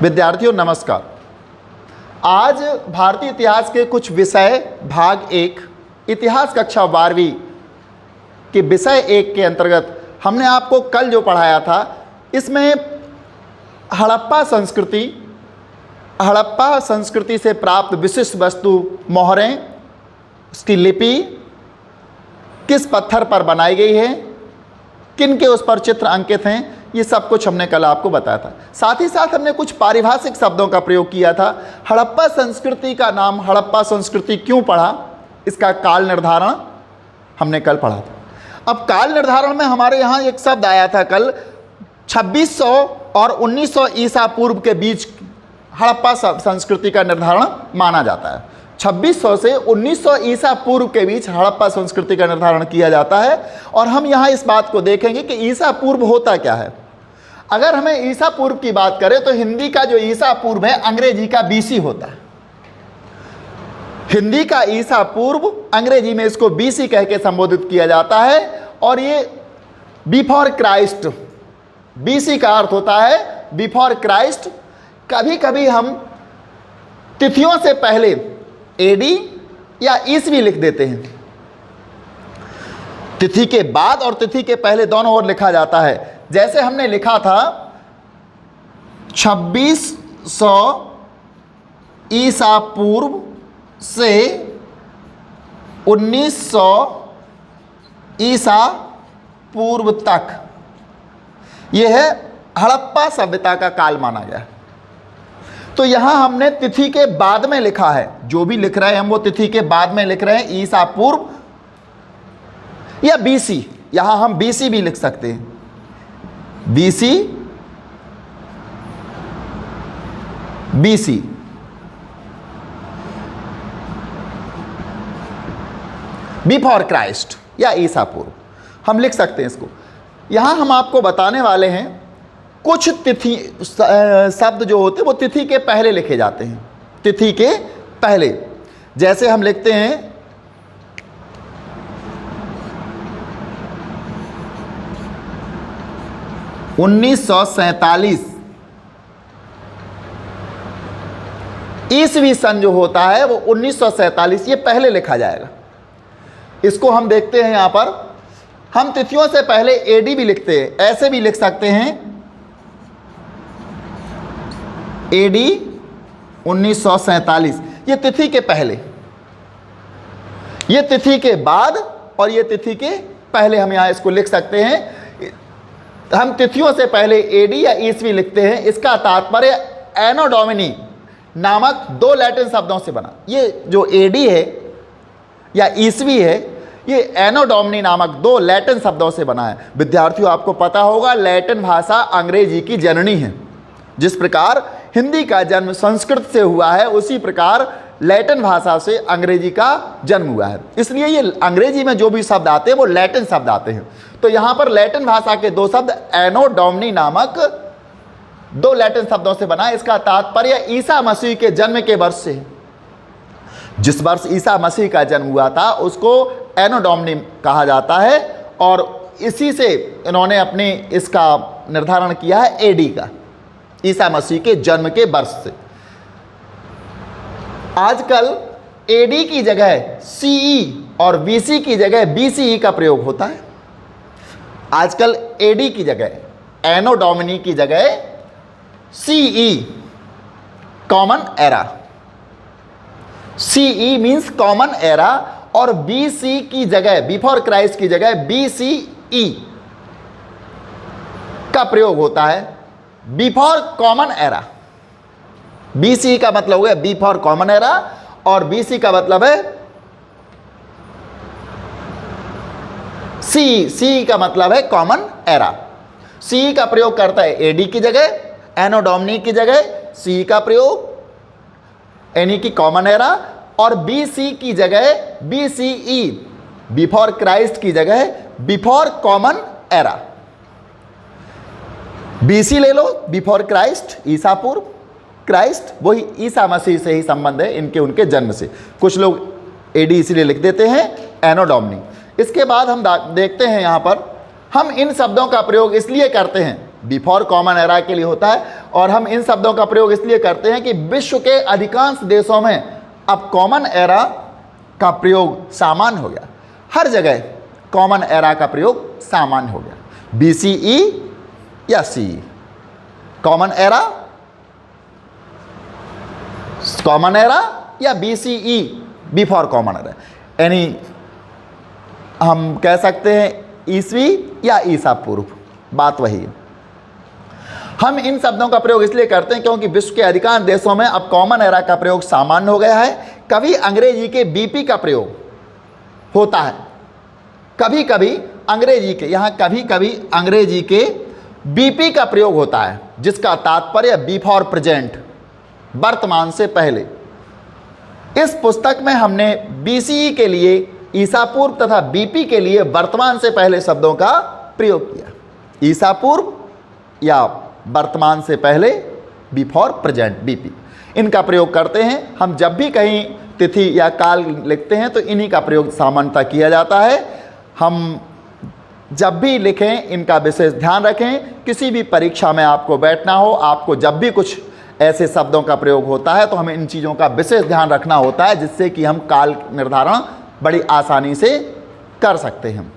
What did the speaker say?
विद्यार्थियों नमस्कार। आज भारतीय इतिहास के कुछ विषय भाग 1 इतिहास कक्षा 12वीं के विषय 1 के अंतर्गत हमने आपको कल जो पढ़ाया था, इसमें हड़प्पा संस्कृति से प्राप्त विशिष्ट वस्तु मोहरें, उसकी लिपि किस पत्थर पर बनाई गई है, किन के उस पर चित्र अंकित हैं, ये सब कुछ हमने कल आपको बताया था। साथ ही साथ हमने कुछ पारिभाषिक शब्दों का प्रयोग किया था। हड़प्पा संस्कृति का नाम हड़प्पा संस्कृति क्यों पड़ा, इसका काल निर्धारण हमने कल पढ़ा था। अब काल निर्धारण में हमारे यहाँ एक शब्द आया था कल, 2600 और 1900 ईसा पूर्व के बीच हड़प्पा संस्कृति का निर्धारण माना जाता है। 2600 से 1900 ईसा पूर्व के बीच हड़प्पा संस्कृति का निर्धारण किया जाता है। और हम यहाँ इस बात को देखेंगे कि ईसा पूर्व होता क्या है। अगर हमें ईसा पूर्व की बात करें तो हिंदी का जो ईसा पूर्व है अंग्रेजी का बीसी होता है। हिंदी का ईसा पूर्व, अंग्रेजी में इसको बीसी कह के संबोधित किया जाता है। और ये बिफोर क्राइस्ट, बीसी का अर्थ होता है बिफोर क्राइस्ट। कभी कभी हम तिथियों से पहले एडी या ईसवी लिख देते हैं। तिथि के बाद और तिथि के पहले दोनों ओर लिखा जाता है। जैसे हमने लिखा था 2600 ईसा पूर्व से 1900 ईसा पूर्व तक, यह है हड़प्पा सभ्यता का काल माना गया। तो यहां हमने तिथि के बाद में लिखा है, जो भी लिख रहे हैं हम वो तिथि के बाद में लिख रहे हैं, ईसा पूर्व या बीसी। यहां हम बीसी भी लिख सकते हैं, बीसी, बीसी। बिफोर क्राइस्ट या ईसा पूर्व हम लिख सकते हैं इसको। यहां हम आपको बताने वाले हैं कुछ तिथि शब्द जो होते हैं वो तिथि के पहले लिखे जाते हैं, तिथि के पहले। जैसे हम लिखते हैं 1947 ईसवी सन जो होता है वो 1947, ये पहले लिखा जाएगा। इसको हम देखते हैं यहां पर, हम तिथियों से पहले एडी भी लिखते हैं, ऐसे भी लिख सकते हैं एडी 1947, ये तिथि के पहले, ये तिथि के बाद और ये तिथि के पहले हम यहां इसको लिख सकते हैं। हम तिथियों से पहले एडी या ईसवी लिखते हैं। इसका तात्पर्य एनो डोमिनी नामक दो लैटिन शब्दों से बना। ये जो एडी है या ईसवी है, ये एनो डोमिनी नामक दो लैटिन शब्दों से बना है। विद्यार्थियों आपको पता होगा लैटिन भाषा अंग्रेजी की जननी है। जिस प्रकार हिंदी का जन्म संस्कृत से हुआ है, उसी प्रकार लैटिन भाषा से अंग्रेजी का जन्म हुआ है। इसलिए ये अंग्रेजी में जो भी शब्द आते हैं वो लैटिन शब्द आते हैं। तो यहाँ पर लैटिन भाषा के दो शब्द एनो डोमिनी नामक दो लैटिन शब्दों से बना है। इसका तात्पर्य ईसा मसीह के जन्म के वर्ष से, जिस वर्ष ईसा मसीह का जन्म हुआ था उसको एनो डोमिनी कहा जाता है। और इसी से इन्होंने अपने इसका निर्धारण किया है एडी का, ईसा मसीह के जन्म के वर्ष से। आजकल एडी की जगह सीई और बीसी की जगह बीसीई का प्रयोग होता है। आजकल एडी की जगह, एनो डोमिनी की जगह CE, common era, CE means common era, और बीसी की जगह, बिफोर क्राइस्ट की जगह बीसीई का प्रयोग होता है, बिफोर कॉमन एरा। बीसी का मतलब हो गया बिफोर कॉमन एरा और बीसी का मतलब है सी का मतलब है कॉमन एरा। सी का प्रयोग करता है एडी की जगह, एनो डोमिनी की जगह सी का प्रयोग, यानी कि कॉमन एरा, और बीसी की जगह बीसीई, बिफोर क्राइस्ट की जगह बिफोर कॉमन एरा। बीसी ले लो, बिफोर क्राइस्ट, ईसा पूर्व, क्राइस्ट वही ईसा मसीह से ही संबंध है, इनके उनके जन्म से। कुछ लोग एडी इसीलिए लिख देते हैं, एनो डोमिनी। इसके बाद हम देखते हैं यहाँ पर, हम इन शब्दों का प्रयोग इसलिए करते हैं बिफोर कॉमन एरा के लिए होता है, और हम इन शब्दों का प्रयोग इसलिए करते हैं कि विश्व के अधिकांश देशों में अब कॉमन एरा का प्रयोग सामान्य हो गया। हर जगह कॉमन एरा का प्रयोग सामान्य हो गया। BCE या CE, कॉमन एरा या BCE, बिफोर कॉमन एरा, यानी हम कह सकते हैं ईसवी या ईसा पूर्व, बात वही है। हम इन शब्दों का प्रयोग इसलिए करते हैं क्योंकि विश्व के अधिकांश देशों में अब कॉमन एरा का प्रयोग सामान्य हो गया है। कभी अंग्रेजी के BP का प्रयोग होता है, कभी कभी अंग्रेजी के, यहाँ कभी कभी अंग्रेजी के BP का प्रयोग होता है, जिसका तात्पर्य बिफोर प्रेजेंट, वर्तमान से पहले। इस पुस्तक में हमने BCE के लिए ईसा पूर्व तथा BP के लिए वर्तमान से पहले शब्दों का प्रयोग किया। ईसा पूर्व या वर्तमान से पहले, बिफोर प्रेजेंट, BP, इनका प्रयोग करते हैं। हम जब भी कहीं तिथि या काल लिखते हैं तो इन्हीं का प्रयोग सामान्यतः किया जाता है। हम जब भी लिखें इनका विशेष ध्यान रखें। किसी भी परीक्षा में आपको बैठना हो, आपको जब भी कुछ ऐसे शब्दों का प्रयोग होता है तो हमें इन चीज़ों का विशेष ध्यान रखना होता है, जिससे कि हम काल निर्धारण बड़ी आसानी से कर सकते हैं।